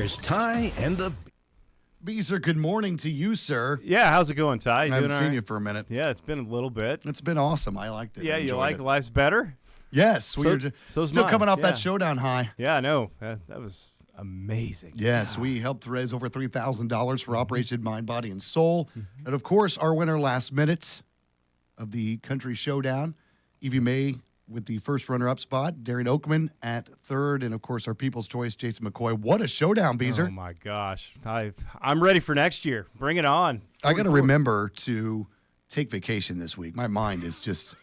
Here's Ty and the Beezer, good morning to you, sir. Yeah, how's it going, Ty? I haven't Doing all seen right? you for a minute. Yeah, it's been a little bit. It's been awesome. I liked it. Yeah, I you enjoyed like it. Life's Better? Yes, we So- were so's still mine, coming off yeah. that Showdown high. Yeah, I know. That was amazing. Yes, we helped raise over $3,000 for Operation Mind, Body, and Soul. And, of course, our winner last minute of the Country Showdown, Evie May with the first runner-up spot, Darian Oakman at third, and, of course, our People's Choice, Jason McCoy. What a showdown, Beezer. Oh, my gosh. I'm ready for next year. Bring it on. I got to 44. remember to take vacation this week. My mind is just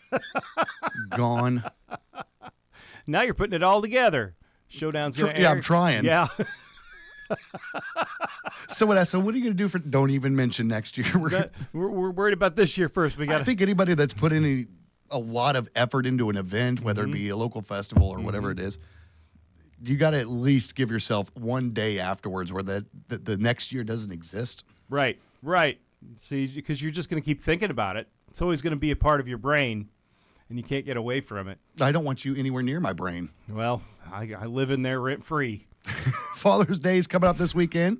gone. Now you're putting it all together. Showdown's going to Yeah, I'm trying. Yeah. So what are you going to do for? Don't even mention next year. We're worried about this year first. I think anybody that's put a lot of effort into an event, whether it be a local festival or whatever it is, you got to at least give yourself one day afterwards where the next year doesn't exist. Right. See, because you're just going to keep thinking about it. It's always going to be a part of your brain, and you can't get away from it. I don't want you anywhere near my brain. Well, I live in there rent-free. Father's Day is coming up this weekend.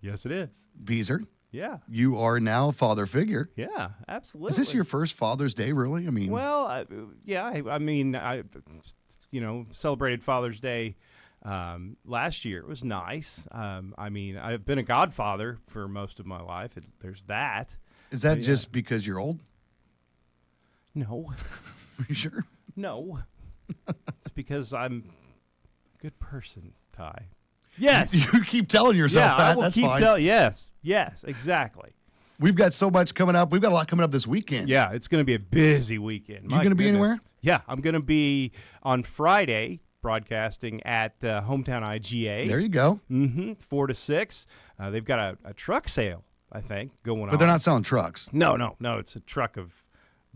Yes, it is. Beezer, Yeah. you are now a father figure. Yeah, absolutely. Is this your first Father's Day, really? I mean, Well, I celebrated Father's Day last year. It was nice. I've been a godfather for most of my life. There's that. is that yeah. just because you're old? No, Are you sure? no. It's because I'm a good person, Ty. Yes. You keep telling yourself Yeah, that. I will That's keep fine. Yes, exactly. We've got so much coming up. We've got a lot coming up this weekend. Yeah, it's going to be a busy weekend. You gonna be anywhere? Yeah, I'm going to be on Friday broadcasting at Hometown IGA. There you go. 4 to 6. They've got a truck sale, I think, going on. But they're not selling trucks. No. It's a truck of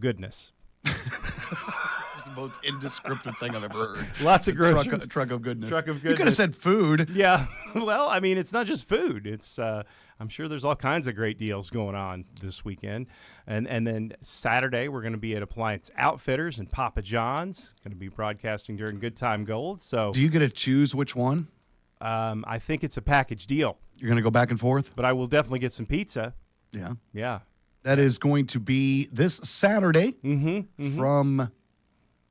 goodness. It's the most indescriptive thing I've ever heard. Lots of groceries. Truck of goodness. Truck of You could have goodness. said food. Yeah. Well, it's not just food. It's I'm sure there's all kinds of great deals going on this weekend. And then Saturday we're going to be at Appliance Outfitters and Papa John's. Going to be broadcasting during Good Time Gold. So Do you get to choose which one? I think it's a package deal, You're going to go back and forth? but I will definitely get some pizza. Yeah. Yeah. That is going to be this Saturday from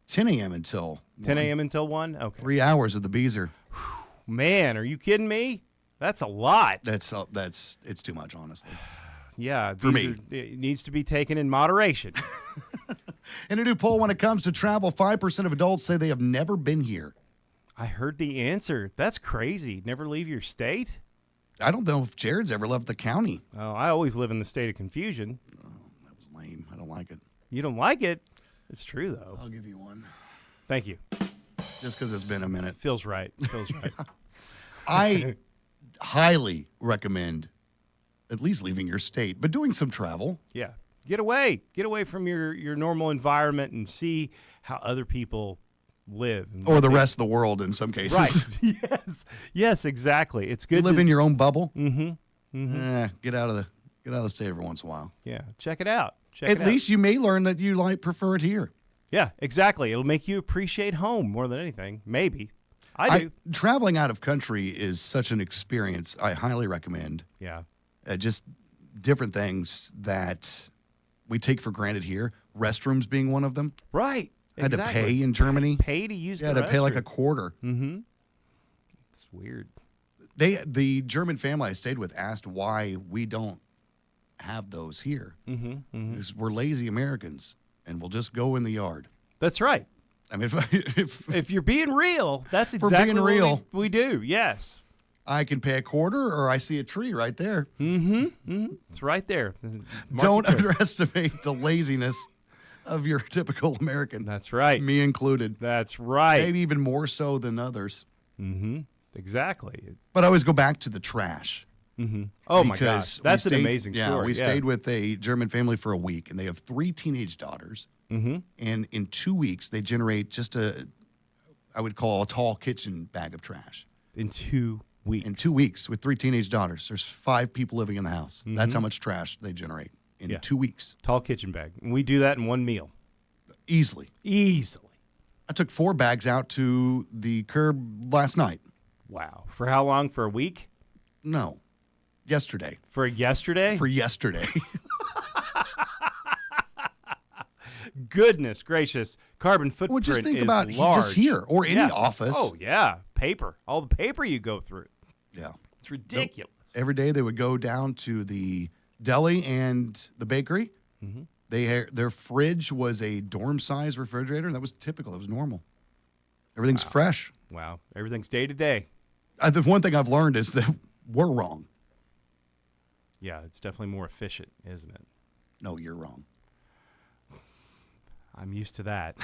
10 a.m. until 10 a.m. until 1? Okay. 3 hours of the Beezer. Man, are you kidding me? That's a lot. It's too much, honestly. Yeah. For me. It needs to be taken in moderation. In a new poll, when it comes to travel, 5% of adults say they have never been here. I heard the answer. That's crazy. Never leave your state? I don't know if Jared's ever left the county. Oh, I always live in the state of confusion. That was lame. I don't like it. You don't like it? It's true, though. I'll give you one. Thank you. Just because it's been a minute. Feels right. Feels right. I highly recommend at least leaving your state, but doing some travel. Yeah. Get away. Get away from your normal environment and see how other people live. And Or the rest of the world in some cases. Right. Yes, exactly. It's good Live to in your own bubble. Get out of the state every once in a while. Yeah. Check it out. At least you may learn that you prefer it here. Yeah, exactly. It'll make you appreciate home more than anything. Maybe. I do. Traveling out of country is such an experience. I highly recommend. Yeah. Just different things that we take for granted here. Restrooms being one of them. Right. Had to Exactly. pay in Germany. Pay to use You had the to pay like a restroom. quarter. It's weird. The German family I stayed with asked why we don't have those here. Because we're lazy Americans and we'll just go in the yard. That's right. I mean, if If you're being real, that's we're exactly being what real. we do. Yes. I can pay a quarter or I see a tree right there. It's right there. Don't underestimate the laziness of your typical American. That's right. Me included. That's right. Maybe even more so than others. Exactly. But I always go back to the trash. Oh, my Because gosh. That's we an stayed- amazing yeah, story. We stayed with a German family for a week, and they have 3 teenage daughters. And in 2 weeks, they generate just I would call a tall kitchen bag of trash. In 2 weeks. In 2 weeks with 3 teenage daughters, there's 5 people living in the house. That's how much trash they generate in Yeah. 2 weeks. Tall kitchen bag. And we do that in one meal. Easily. Easily. I took 4 bags out to the curb last night. Wow. For how long? For a week? No, yesterday. For yesterday? For yesterday. Goodness gracious. Carbon footprint Well, just think is about large. just here or any Yeah. office. Oh, yeah. Paper. All the paper you go through. Yeah. It's ridiculous. Every day they would go down to the deli and the bakery. Mm-hmm. Their fridge was a dorm-size refrigerator. That was typical. It was normal. Everything's fresh. Wow. Everything's day to day. The one thing I've learned is that we're wrong. Yeah, it's definitely more efficient, isn't it? No, you're wrong. I'm used to that.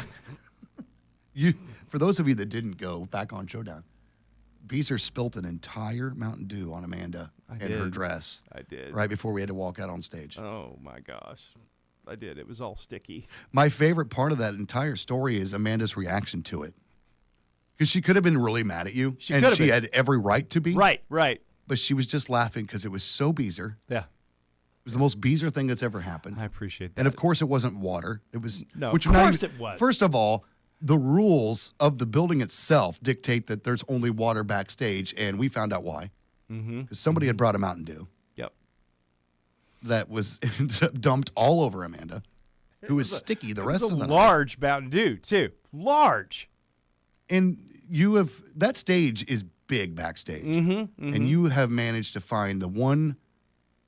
For those of you that didn't go back on Showdown, Beezer spilt an entire Mountain Dew on Amanda and her did. dress I did. right before we had to walk out on stage. Oh, my gosh. I did. It was all sticky. My favorite part of that entire story is Amanda's reaction to it. Because she could have been really mad at you, She and could have she been. had every right to be. Right, right. But she was just laughing because it was so Beezer. Yeah. It was the most Beezer thing that's ever happened. I appreciate that. And of course, it wasn't water. It was No, which of not course even- it was. First of all, the rules of the building itself dictate that there's only water backstage, and we found out why. Because somebody had brought a Mountain Dew Yep. that was dumped all over Amanda, who was sticky the rest It was of a the night. large Mountain Dew, too. Large. And that stage is big backstage, and you have managed to find the one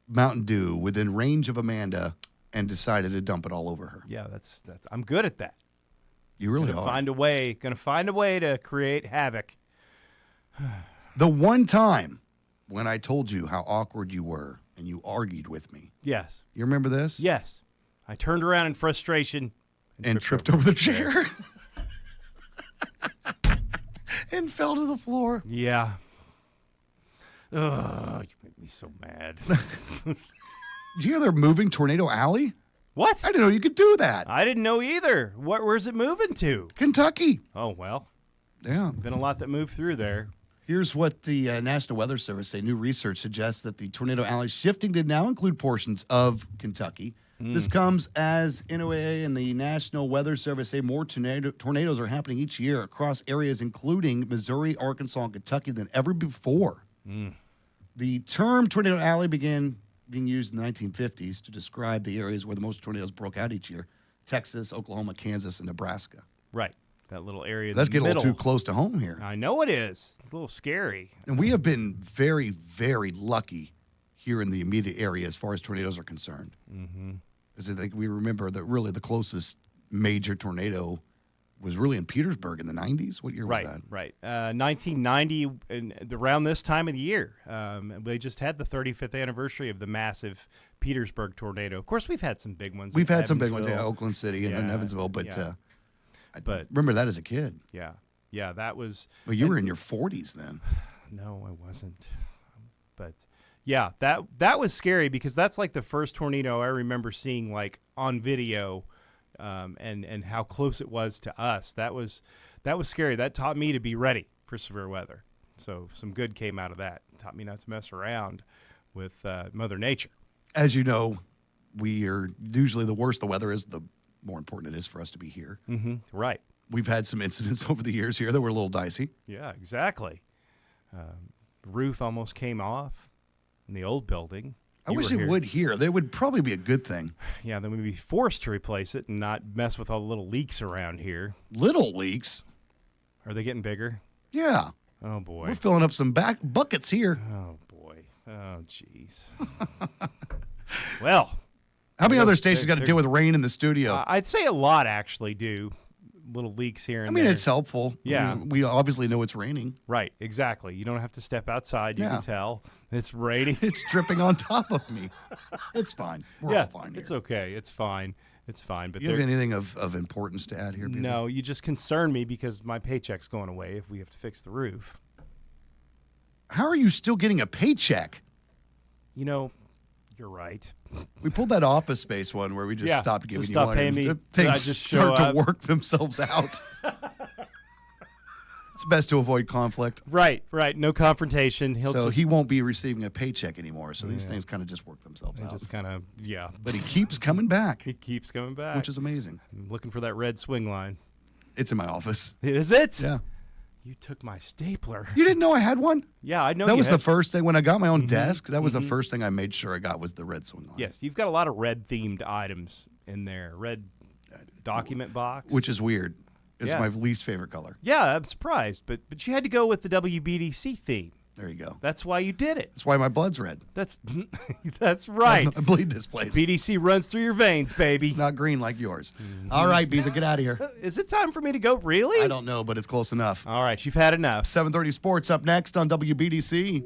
Mountain Dew within range of Amanda and decided to dump it all over her. Yeah, that's. I'm good at that. You really Gonna are. Gonna find a way to create havoc. The one time when I told you how awkward you were and you argued with me, Yes. you remember this? Yes. I turned around in frustration And tripped over the chair. And fell to the floor. Yeah. Ugh, you make me so mad. Did you hear they're moving Tornado Alley? What? I didn't know you could do that. I didn't know either. Where's it moving to? Kentucky. Oh, well. Yeah. Been a lot that moved through there. Here's what the National Weather Service say. New research suggests that the tornado alley is shifting to now include portions of Kentucky. This comes as NOAA and the National Weather Service say more tornadoes are happening each year across areas including Missouri, Arkansas, and Kentucky than ever before. The term tornado alley began being used in the 1950s to describe the areas where the most tornadoes broke out each year: Texas, Oklahoma, Kansas, and Nebraska. Right. That little area in That's the getting a middle. little too close to home here. I know it is. It's a little scary. And we have been very, very lucky here in the immediate area as far as tornadoes are concerned. Because I think we remember that really the closest major tornado was really in Petersburg in the 90s. What year was that? Right. 1990, and around this time of the year. They just had the 35th anniversary of the massive Petersburg tornado. Of course, we've had some big ones. We've in had some big ones, Evansville. Oakland City and Yeah, Evansville, but yeah. I But- remember that as a kid. Yeah, that was. Well, you were in your 40s then. No, I wasn't. But yeah, that was scary because that's like the first tornado I remember seeing like on video, and how close it was to us. That was scary. That taught me to be ready for severe weather. So some good came out of that. Taught me not to mess around with Mother Nature. As you know, we are usually the worse the weather is, the more important it is for us to be here. Right. We've had some incidents over the years here that were a little dicey. Yeah, exactly. The roof almost came off in the old building. I You wish were it here. would here. That would probably be a good thing. Yeah, then we'd be forced to replace it and not mess with all the little leaks around here. Little leaks. Are they getting bigger? Yeah. Oh, boy. We're filling up some back buckets here. Oh, boy. Oh, jeez. Well, How many Yeah, other stations got to they're- deal with rain in the studio? I'd say a lot actually do. Little leaks here and I mean, there. it's helpful. Yeah. We obviously know it's raining. Right, exactly. You don't have to step outside. You Yeah. can tell. It's raining. It's dripping on top of me. It's fine. We're all fine here. It's okay. It's fine. It's fine. But You have there- anything of importance to add here? Beezer? no, you just concern me because my paycheck's going away if we have to fix the roof. How are you still getting a paycheck? You know, you're right. We pulled that Office Space one where we just Yeah, stopped just giving stop you money. paying me. Things I just show start to up. work themselves out. It's best to avoid conflict. Right. No confrontation. So just, he won't be receiving a paycheck anymore. So these things kind of just work themselves they out. just kind of, But he keeps coming back, he keeps coming back. which is amazing. I'm looking for that red swing line. It's in my office. Is it? Yeah. You took my stapler. You didn't know I had one? Yeah, I know. That you was the had- first thing when I got my own desk. That was the first thing I made sure I got was the red swing line. Yes, you've got a lot of red themed items in there. Red document box. Which is weird. It's Yeah. my least favorite color. Yeah, I'm surprised, but you had to go with the WBDC theme. There you go. That's why you did it. That's why my blood's red. That's that's right. I bleed this place. BDC runs through your veins, baby. It's not green like yours. All right, Beezer, get out of here. Is it time for me to go? Really? I don't know, but it's close enough. All right, you've had enough. 7:30 Sports up next on WBDC.